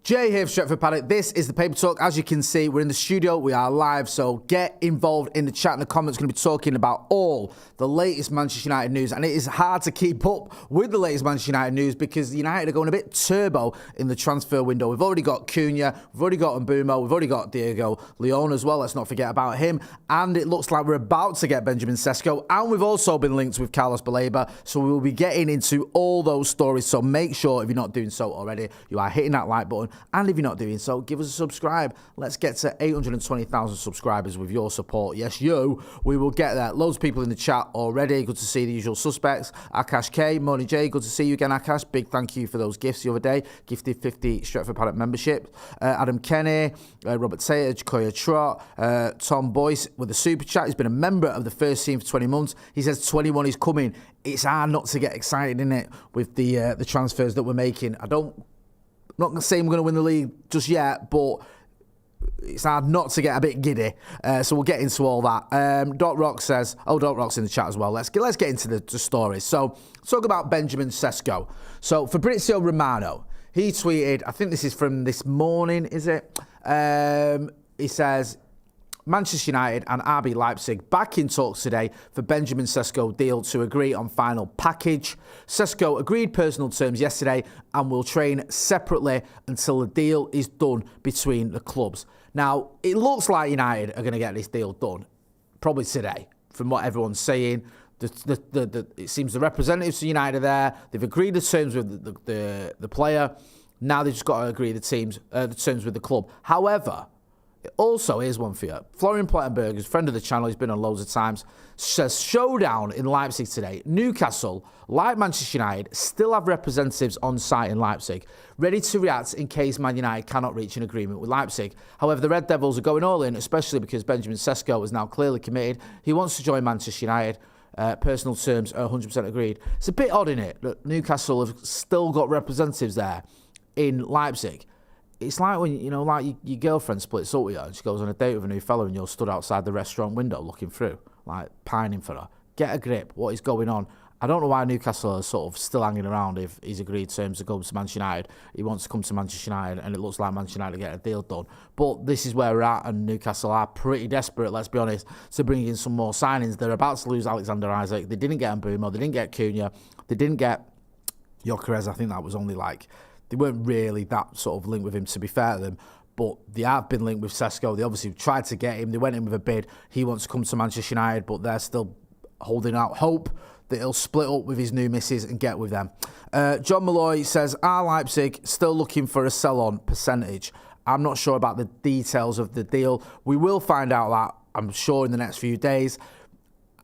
Jay here for Stretford Paddock. This is the Paper Talk. As you can see, we're in the studio. We are live, so get involved in the chat and the comments. We're going to be talking about all the latest Manchester United news, and it is hard to keep up with the latest Manchester United news because United are going a bit turbo in the transfer window. We've already got Cunha, we've already got Mbeumo, we've already got Diego Leon as well. Let's not forget about him. And it looks like we're about to get Benjamin Sesko, and we've also been linked with Carlos Baleba, so we will be getting into all those stories. So make sure, if you're not doing so already, you are hitting that like button. And if you're not doing so, give us a subscribe. Let's get to 820,000 subscribers with your support. Yes, you. We will get there. Loads of people in the chat already. Good to see the usual suspects. Akash K, Moni J, good to see you again, Akash. Big thank you for those gifts the other day. Gifted 50 Stretford Paddock membership. Adam Kenny, Robert Sage, Koya Trott, Tom Boyce with the super chat. He's been a member of the first team for 20 months. He says 21 is coming. It's hard not to get excited, isn't it, with the transfers that we're making. I'm not going to say I'm going to win the league just yet, but it's hard not to get a bit giddy. So we'll get into all that. Dot Rock says, Dot Rock's in the chat as well. Let's get into the stories. So let's talk about Benjamin Sesko. So Fabrizio Romano, he tweeted, I think this is from this morning, is it? He says, Manchester United and RB Leipzig back in talks today for Benjamin Sesko deal to agree on final package. Sesko agreed personal terms yesterday and will train separately until the deal is done between the clubs. Now, it looks like United are going to get this deal done, probably today, from what everyone's saying. It seems the representatives of United are there. They've agreed the terms with the player. Now they've just got to agree the terms with the club. However, also, here's one for you. Florian Plettenberg, who's a friend of the channel, he's been on loads of times, says showdown in Leipzig today. Newcastle, like Manchester United, still have representatives on site in Leipzig, ready to react in case Man United cannot reach an agreement with Leipzig. However, the Red Devils are going all in, especially because Benjamin Sesko is now clearly committed. He wants to join Manchester United. Personal terms are 100% agreed. It's a bit odd, isn't it, that Newcastle have still got representatives there in Leipzig. It's like when, your girlfriend splits up with you and she goes on a date with a new fella and you're stood outside the restaurant window looking through, like pining for her. Get a grip. What is going on? I don't know why Newcastle are sort of still hanging around if he's agreed terms to go to Manchester United. He wants to come to Manchester United and it looks like Manchester United to get a deal done. But this is where we're at, and Newcastle are pretty desperate, let's be honest, to bring in some more signings. They're about to lose Alexander Isak. They didn't get Mbeumo. They didn't get Cunha. They didn't get Gyökeres. I think that was only they weren't really that sort of linked with him, to be fair to them, but they have been linked with Sesko. They obviously tried to get him. They went in with a bid. He wants to come to Manchester United, but they're still holding out hope that he'll split up with his new missus and get with them. John Malloy says, are Leipzig still looking for a sell-on percentage? I'm not sure about the details of the deal. We will find out that, I'm sure, in the next few days.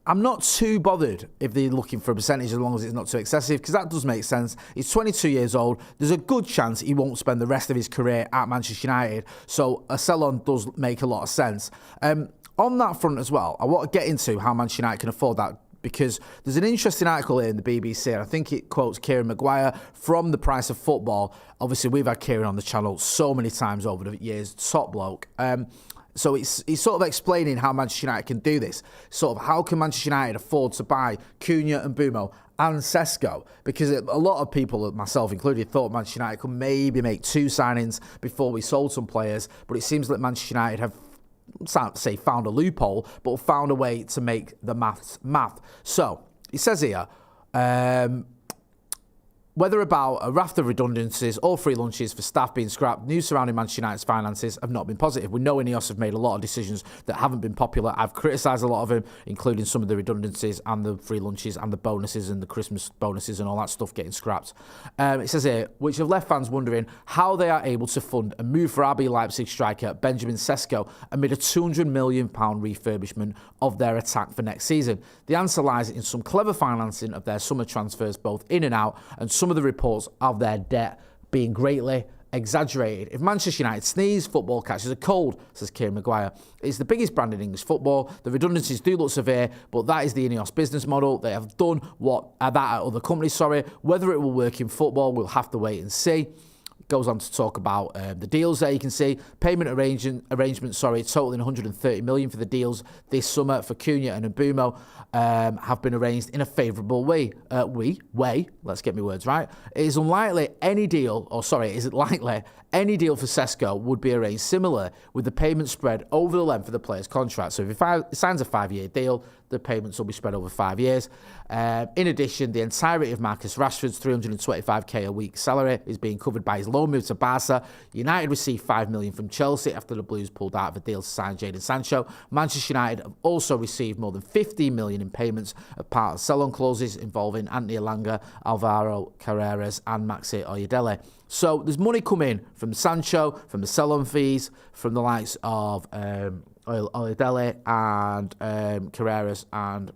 I'm not too bothered if they're looking for a percentage as long as it's not too excessive, because that does make sense. He's 22 years old. There's a good chance he won't spend the rest of his career at Manchester United, so a sell-on does make a lot of sense. On that front as well, I want to get into how Manchester United can afford that, because there's an interesting article here in the BBC, and I think it quotes Kieran Maguire from The Price of Football. Obviously, we've had Kieran on the channel so many times over the years, top bloke. So he's sort of explaining how Manchester United can do this. Sort of how can Manchester United afford to buy Cunha and Mbeumo and Sesko? Because a lot of people, myself included, thought Manchester United could maybe make two signings before we sold some players. But it seems that Manchester United have, say, found a loophole, but found a way to make the math. So he says here, whether about a raft of redundancies or free lunches for staff being scrapped, news surrounding Manchester United's finances have not been positive. We know Ineos have made a lot of decisions that haven't been popular. I've criticised a lot of them, including some of the redundancies and the free lunches and the bonuses and the Christmas bonuses and all that stuff getting scrapped. It says here, which have left fans wondering how they are able to fund a move for RB Leipzig striker Benjamin Sesko amid a £200 million refurbishment of their attack for next season. The answer lies in some clever financing of their summer transfers, both in and out, and some of the reports of their debt being greatly exaggerated. If Manchester United sneeze, football catches a cold, says Kieran Maguire. It's the biggest brand in English football. The redundancies do look severe, but that is the Ineos business model. They have done that at other companies, Whether it will work in football, we'll have to wait and see. Goes on to talk about the deals there. You can see payment arrangements, totaling 130 million for the deals this summer for Cunha and Mbeumo have been arranged in a favourable way. Let's get my words right. It is likely any Any deal for Sesko would be arranged similar, with the payment spread over the length of the player's contract. So if he signs a 5-year deal, the payments will be spread over 5 years. In addition, the entirety of Marcus Rashford's £325k a week salary is being covered by his loan move to Barca. United received $5 million from Chelsea after the Blues pulled out of a deal to sign Jadon Sancho. Manchester United have also received more than $15 million in payments as part of sell-on clauses involving Anthony Elanga, Alvaro Carreras and Maxi Oyedele. So there's money coming from Sancho, from the sell-on fees, from the likes of Oyedele and Carreras and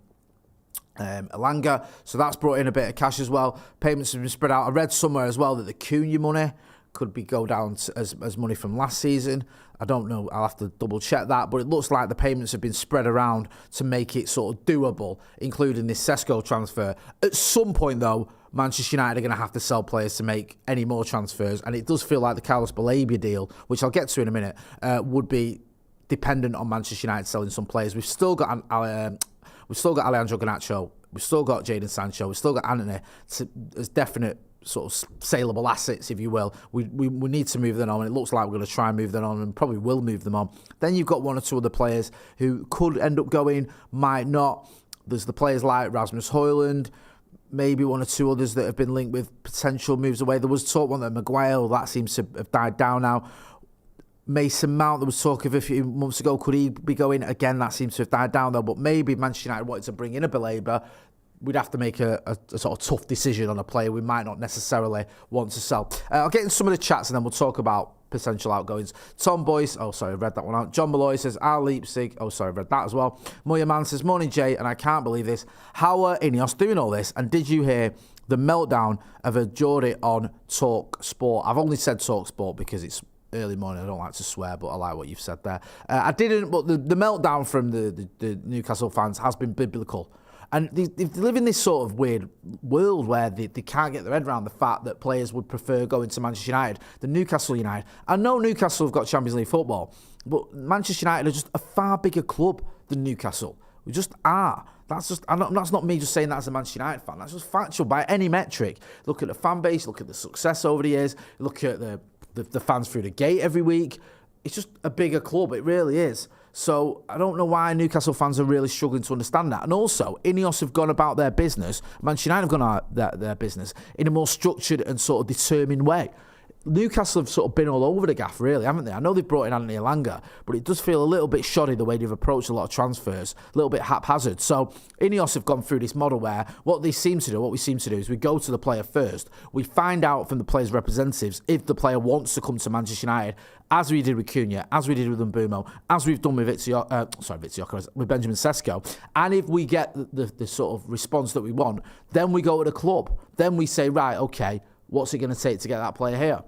Elanga. So that's brought in a bit of cash as well. Payments have been spread out. I read somewhere as well that the Cunha money could go down as money from last season. I don't know. I'll have to double check that. But it looks like the payments have been spread around to make it sort of doable, including this Sesko transfer. At some point, though, Manchester United are going to have to sell players to make any more transfers. And it does feel like the Carlos Baleba deal, which I'll get to in a minute, would be dependent on Manchester United selling some players. We've still got Alejandro Garnacho. We've still got Jadon Sancho. We've still got Anthony as definite sort of saleable assets, if you will. We need to move them on, and it looks like we're going to try and move them on, and probably will move them on. Then you've got one or two other players who could end up going, might not. There's the players like Rasmus Højlund, maybe one or two others that have been linked with potential moves away. There was talk one that Maguire, that seems to have died down now. Mason Mount, there was talk of a few months ago, could he be going? Again, that seems to have died down though, but maybe Manchester United wanted to bring in a Baleba. We'd have to make a sort of tough decision on a player we might not necessarily want to sell. I'll get into some of the chats and then we'll talk about potential outgoings. Tom Boyce, I read that one out. John Malloy says, Leipzig, I read that as well. Moya Man says, morning Jay, and I can't believe this. How are Ineos doing all this? And did you hear the meltdown of a Geordie on Talk Sport? I've only said Talk Sport because it's early morning. I don't like to swear, but I like what you've said there. I didn't, but the meltdown from the Newcastle fans has been biblical. And they live in this sort of weird world where they can't get their head around the fact that players would prefer going to Manchester United than Newcastle United. I know Newcastle have got Champions League football, but Manchester United are just a far bigger club than Newcastle. We just are. That's not me just saying that as a Manchester United fan. That's just factual by any metric. Look at the fan base, look at the success over the years, look at the fans through the gate every week. It's just a bigger club. It really is. So I don't know why Newcastle fans are really struggling to understand that. And also, Ineos have gone about their business, Manchester United have gone about their business in a more structured and sort of determined way. Newcastle have sort of been all over the gaff, really, haven't they? I know they've brought in Anthony Elanga, but it does feel a little bit shoddy the way they've approached a lot of transfers, a little bit haphazard. So Ineos have gone through this model where what we seem to do is we go to the player first. We find out from the player's representatives if the player wants to come to Manchester United, as we did with Cunha, as we did with Mbumo, as we've done with with Benjamin Sesko. And if we get the sort of response that we want, then we go to the club. Then we say, right, okay, what's it going to take to get that player here?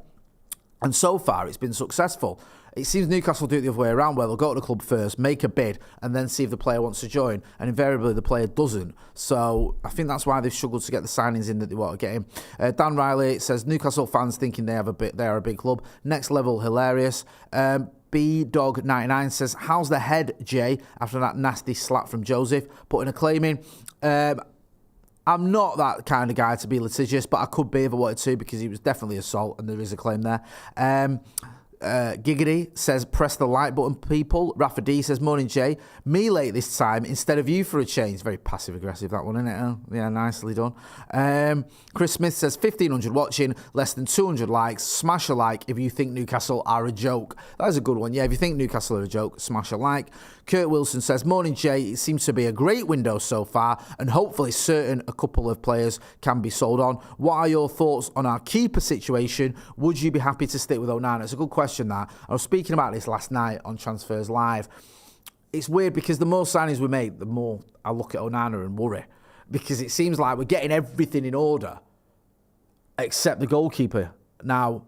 And so far, it's been successful. It seems Newcastle do it the other way around, where they'll go to the club first, make a bid, and then see if the player wants to join. And invariably, the player doesn't. So I think that's why they've struggled to get the signings in that they want to get in. Dan Riley says, Newcastle fans thinking they are a big club. Next level, hilarious. B-Dog99 says, how's the head, Jay, after that nasty slap from Joseph? Putting a claim in. I'm not that kind of guy to be litigious, but I could be if I wanted to, because he was definitely assault, and there is a claim there. Giggity says, press the like button, people. Rafa D says, morning, Jay. Me late this time instead of you for a change. Very passive-aggressive, that one, isn't it? Oh, yeah, nicely done. Chris Smith says, 1,500 watching, less than 200 likes. Smash a like if you think Newcastle are a joke. That is a good one. Yeah, if you think Newcastle are a joke, smash a like. Kurt Wilson says, morning, Jay. It seems to be a great window so far, and hopefully certain a couple of players can be sold on. What are your thoughts on our keeper situation? Would you be happy to stick with Onana? It's a good question, that. I was speaking about this last night on Transfers Live. It's weird because the more signings we make, the more I look at Onana and worry, because it seems like we're getting everything in order except the goalkeeper. Now,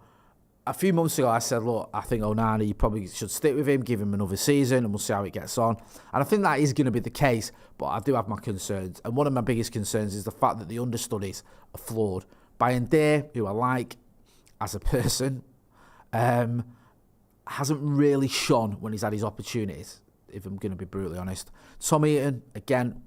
a few months ago I said, look, I think Onana, you probably should stick with him, give him another season, and we'll see how it gets on. And I think that is going to be the case, but I do have my concerns. And one of my biggest concerns is the fact that the understudies are flawed. Bayern Day, who I like as a person, hasn't really shone when he's had his opportunities, if I'm going to be brutally honest. Tom Eaton, again,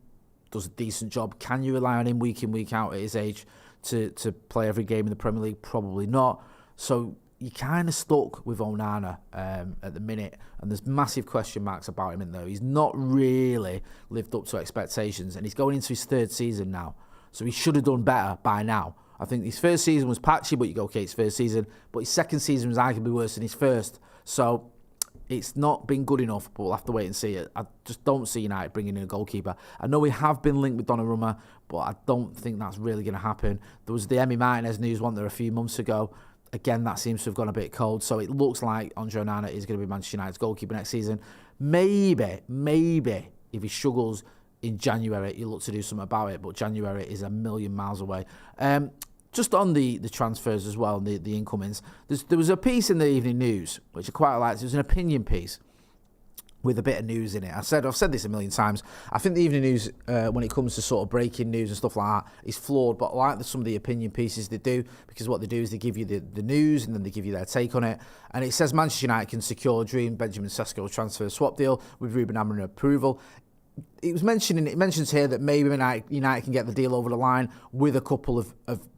does a decent job. Can you rely on him week in, week out at his age to play every game in the Premier League? Probably not. So you're kind of stuck with Onana at the minute, and there's massive question marks about him in there. He's not really lived up to expectations, and he's going into his 3rd season now, so he should have done better by now. I think his first season was patchy, but you go, okay, it's first season, but his second season was arguably worse than his first, so it's not been good enough, but we'll have to wait and see it. I just don't see United bringing in a goalkeeper. I know we have been linked with Donnarumma, but I don't think that's really going to happen. There was the Emi Martinez news, wasn't there, a few months ago. Again, that seems to have gone a bit cold, so it looks like Andre Onana is going to be Manchester United's goalkeeper next season. Maybe, if he struggles in January, you look to do something about it, but January is a million miles away. Just on the transfers as well, the incomings, there was a piece in the Evening News, which I quite liked. It was an opinion piece with a bit of news in it. I've said this a million times. I think the Evening News, when it comes to sort of breaking news and stuff like that, is flawed, but I like some of the opinion pieces they do, because what they do is they give you the news and then they give you their take on it. And it says Manchester United can secure dream Benjamin Sesko transfer swap deal with Ruben Amorim approval. It mentions here that maybe United can get the deal over the line with a couple of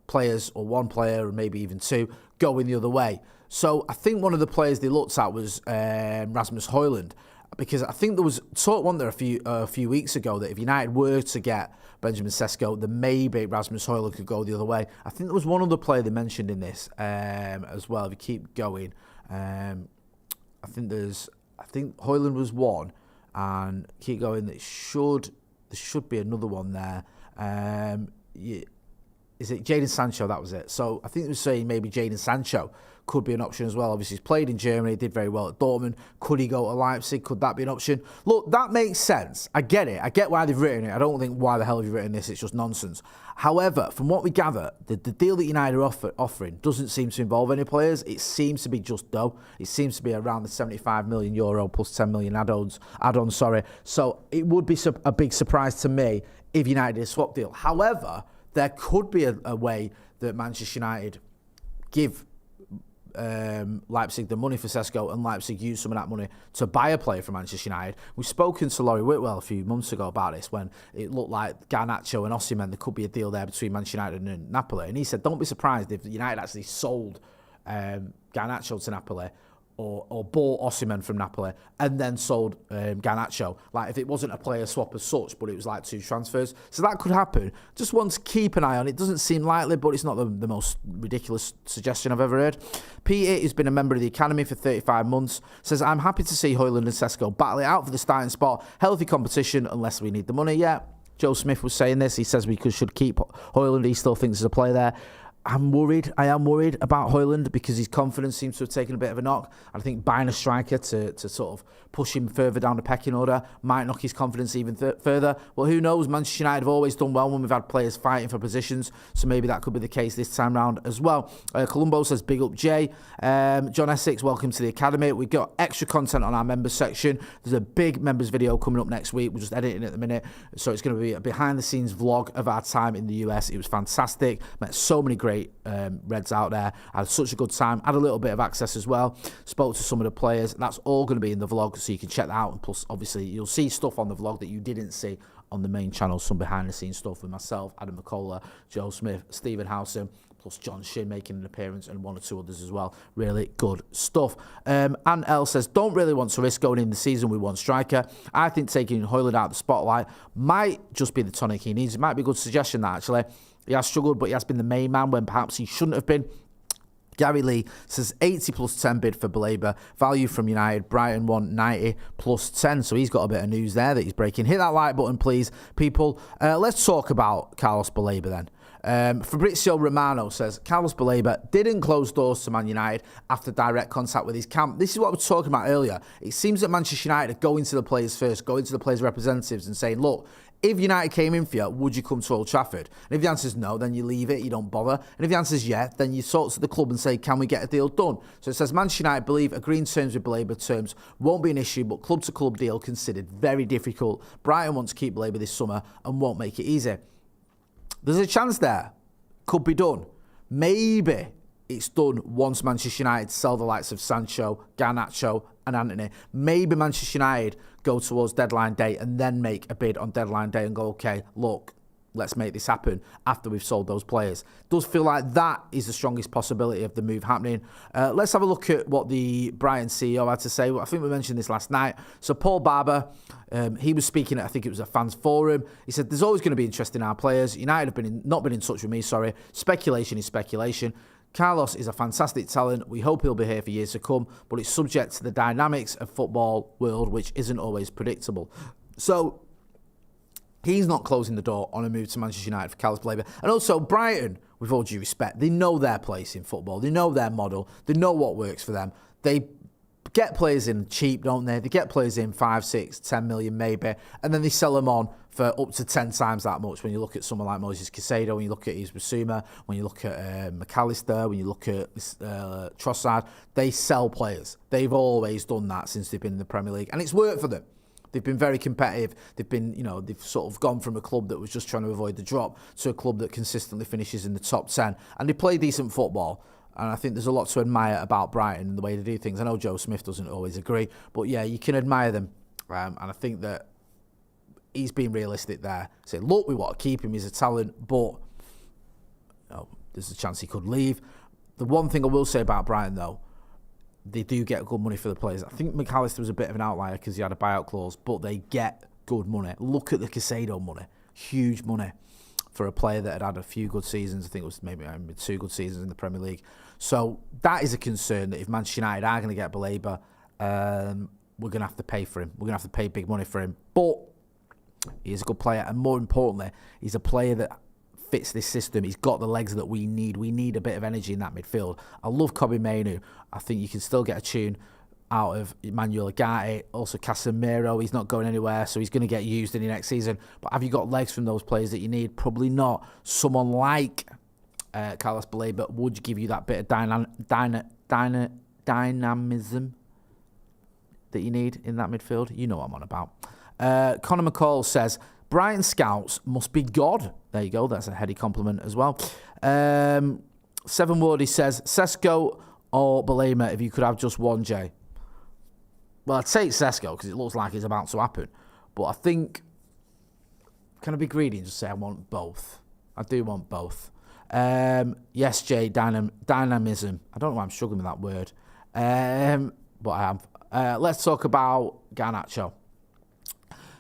players, or one player, or maybe even two, going the other way. So I think one of the players they looked at was Rasmus Højlund, because I think there was talk, wasn't there, a few weeks ago, that if United were to get Benjamin Sesko, then maybe Rasmus Højlund could go the other way. I think there was one other player they mentioned in this as well. If you keep going, I think Højlund was one, and keep going. There should be another one there. Is it Jadon Sancho? That was it. So I think it was saying maybe Jadon Sancho could be an option as well. Obviously, he's played in Germany, did very well at Dortmund. Could he go to Leipzig? Could that be an option? Look, that makes sense. I get it. I get why they've written it. I don't think why the hell have you written this. It's just nonsense. However, from what we gather, the deal that United are offering doesn't seem to involve any players. It seems to be just dough. It seems to be around the €75 million plus 10 million add-ons. So it would be a big surprise to me if United did a swap deal. However, there could be a way that Manchester United give Leipzig the money for Sesko, and Leipzig use some of that money to buy a player from Manchester United. We've spoken to Laurie Whitwell a few months ago about this, when it looked like Garnacho and Osimhen, there could be a deal there between Manchester United and Napoli. And he said, don't be surprised if United actually sold Garnacho to Napoli, or bought Osimhen from Napoli and then sold Garnacho. Like, if it wasn't a player swap as such, but it was like two transfers. So that could happen. Just want to keep an eye on it. Doesn't seem likely, but it's not the most ridiculous suggestion I've ever heard. Peter, who's been a member of the academy for 35 months, says, I'm happy to see Højlund and Sesko battle it out for the starting spot. Healthy competition, unless we need the money. Yeah, Joe Smith was saying this. He says we should keep Højlund. He still thinks there's a player there. I am worried about Højlund, because his confidence seems to have taken a bit of a knock. And I think buying a striker to sort of push him further down the pecking order might knock his confidence even further. Well, who knows? Manchester United have always done well when we've had players fighting for positions, so maybe that could be the case this time round as well. Columbo says, big up Jay. John Essex, welcome to the academy. We've got extra content on our members section. There's a big members video coming up next week. We're just editing it at the minute, so it's going to be a behind the scenes vlog of our time in the US. It was fantastic. Met so many great Reds out there. I had such a good time. Had a little bit of access as well. Spoke to some of the players. That's all going to be in the vlog, so you can check that out. And plus, obviously, you'll see stuff on the vlog that you didn't see on the main channel. Some behind the scenes stuff with myself, Adam McCullough, Joe Smith, Stephen Howson, plus John Shin making an appearance, and one or two others as well. Really good stuff. And L says, don't really want to risk going in the season with one striker. I think taking Højlund out of the spotlight might just be the tonic he needs. It might be a good suggestion, that actually. He has struggled, but he has been the main man when perhaps he shouldn't have been. Gary Lee says 80 plus 10 bid for Baleba. Value from United. Brighton want 90 plus 10. So he's got a bit of news there that he's breaking. Hit that like button, please, people. Let's talk about Carlos Baleba then. Fabrizio Romano says, Carlos Baleba didn't close doors to Man United after direct contact with his camp. This is what I was talking about earlier. It seems that Manchester United are going to the players first, going to the players' representatives and saying, look, if United came in for you, would you come to Old Trafford? And if the answer is no, then you leave it, you don't bother. And if the answer is yes, then you talk to the club and say, can we get a deal done? So it says, Manchester United believe agreeing terms with Baleba terms won't be an issue, but club-to-club deal considered very difficult. Brighton want to keep Baleba this summer and won't make it easy. There's a chance there. Could be done. Maybe it's done once Manchester United sell the likes of Sancho, Garnacho and Antony. Maybe Manchester United go towards deadline day and then make a bid on deadline day and go, okay, look, let's make this happen after we've sold those players. Does feel like that is the strongest possibility of the move happening. Let's have a look at what the Brighton CEO had to say. I think we mentioned this last night. So Paul Barber, he was speaking at, I think it was a fans forum. He said, there's always going to be interest in our players. United have not been in touch with me, sorry. Speculation is speculation. Carlos is a fantastic talent. We hope he'll be here for years to come, but it's subject to the dynamics of football world, which isn't always predictable. So he's not closing the door on a move to Manchester United for Carlos Baleba. And also Brighton, with all due respect, they know their place in football. They know their model. They know what works for them. They get players in cheap, don't they? They get players in 5, 6, 10 million maybe, and then they sell them on for up to 10 times that much. When you look at someone like Moses Caicedo, when you look at Bissouma, when you look at McAllister, when you look at Trossard, they sell players. They've always done that since they've been in the Premier League, and it's worked for them. They've been very competitive. They've been, they've sort of gone from a club that was just trying to avoid the drop to a club that consistently finishes in the top 10. And they play decent football. And I think there's a lot to admire about Brighton and the way they do things. I know Joe Smith doesn't always agree, but yeah, you can admire them. And I think that he's being realistic there. Say, look, we want to keep him. He's a talent, but there's a chance he could leave. The one thing I will say about Brighton, though, they do get good money for the players. I think McAllister was a bit of an outlier because he had a buyout clause, but they get good money. Look at the Caicedo money. Huge money for a player that had a few good seasons. I think it was maybe 2 good seasons in the Premier League. So that is a concern that if Manchester United are going to get Baleba, we're going to have to pay for him. We're going to have to pay big money for him. But he is a good player, and more importantly, he's a player that fits this system. He's got the legs that we need. We need a bit of energy in that midfield. I love Kobbie Mainoo. I think you can still get a tune out of Emmanuel Ugarte. Also Casemiro, he's not going anywhere, so he's going to get used in the next season. But have you got legs from those players that you need? Probably not. Someone like Carlos Baleba would give you that bit of dynamism that you need in that midfield. You know what I'm on about. Conor McCall says, Brighton scouts must be God. There you go. That's a heady compliment as well. Seven Wardy says, Sesko or Baleba if you could have just one, Jay. Well, I'd say it's Sesko because it looks like it's about to happen. But I think, can I be greedy and just say I want both? I do want both. Yes, Jay, dynamism. I don't know why I'm struggling with that word. But I am. Let's talk about Garnacho.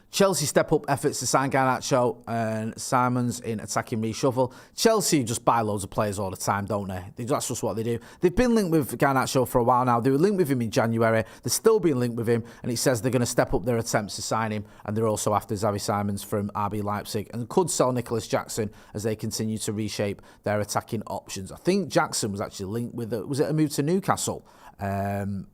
Chelsea step up efforts to sign Garnacho and Simons in attacking reshuffle. Chelsea just buy loads of players all the time, don't they? That's just what they do. They've been linked with Garnacho for a while now. They were linked with him in January. They're still being linked with him, and it says they're going to step up their attempts to sign him, and they're also after Xavi Simons from RB Leipzig and could sell Nicholas Jackson as they continue to reshape their attacking options. I think Jackson was actually linked with, was it a move to Newcastle? In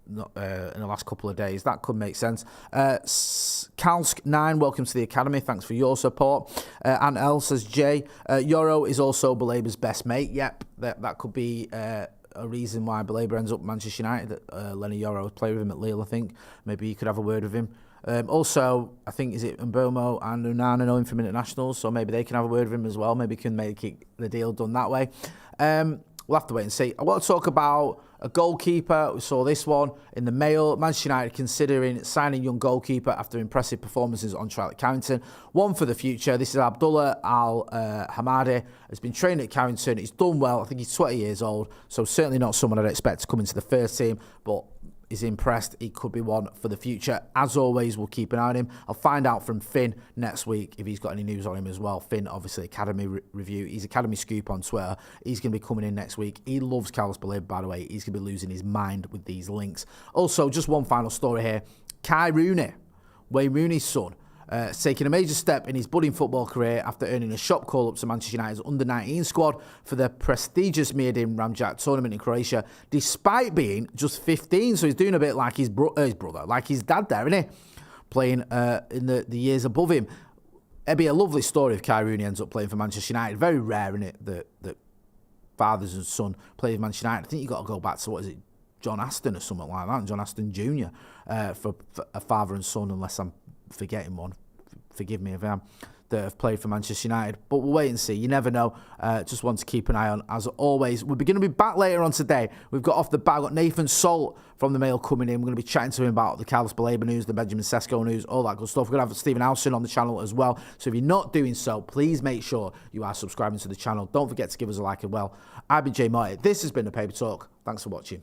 the last couple of days. That could make sense. Kalsk9, welcome to the Academy. Thanks for your support. And L says, Jay, Euro is also Baleba's best mate. Yep, that could be a reason why Baleba ends up at Manchester United. Lenny Euro played with him at Lille, I think. Maybe you could have a word with him. Also, I think, is it Mbomo and Unana know him from internationals, so maybe they can have a word with him as well. Maybe can make the deal done that way. We'll have to wait and see. I want to talk about a goalkeeper. We saw this one in the Mail. Manchester United considering signing young goalkeeper after impressive performances on trial at Carrington. One for the future. This is Abdullah Al-Hammadi. Has been trained at Carrington. He's done well. I think he's 20 years old, so certainly not someone I'd expect to come into the first team, but is impressed. He could be one for the future. As always, we'll keep an eye on him. I'll find out from Finn next week if he's got any news on him as well. Finn, obviously, Academy Review. He's Academy Scoop on Twitter. He's going to be coming in next week. He loves Carlos Baleba, by the way. He's going to be losing his mind with these links. Also, just one final story here. Rooney, Wayne Rooney's son, taking a major step in his budding football career after earning a shot call-up to Manchester United's under-19 squad for the prestigious Miodrag Ramjak tournament in Croatia, despite being just 15. So he's doing a bit like his brother, like his dad there, isn't he? Playing in the years above him. It'd be a lovely story if Rooney ends up playing for Manchester United. Very rare, isn't it, that fathers and son play for Manchester United. I think you've got to go back to, what is it, John Aston or something like that, John Aston Jr. For a father and son, unless I'm forgetting one. Forgive me if I am. that have played for Manchester United. But we'll wait and see. You never know. Just one to keep an eye on, as always. We're going to be back later on today. We've got off the bat, got Nathan Salt from the Mail coming in. We're going to be chatting to him about the Carlos Baleba news, the Benjamin Sesko news, all that good stuff. We're going to have Stephen Howson on the channel as well. So if you're not doing so, please make sure you are subscribing to the channel. Don't forget to give us a like as well. I've been Jay Marty. This has been The Paper Talk. Thanks for watching.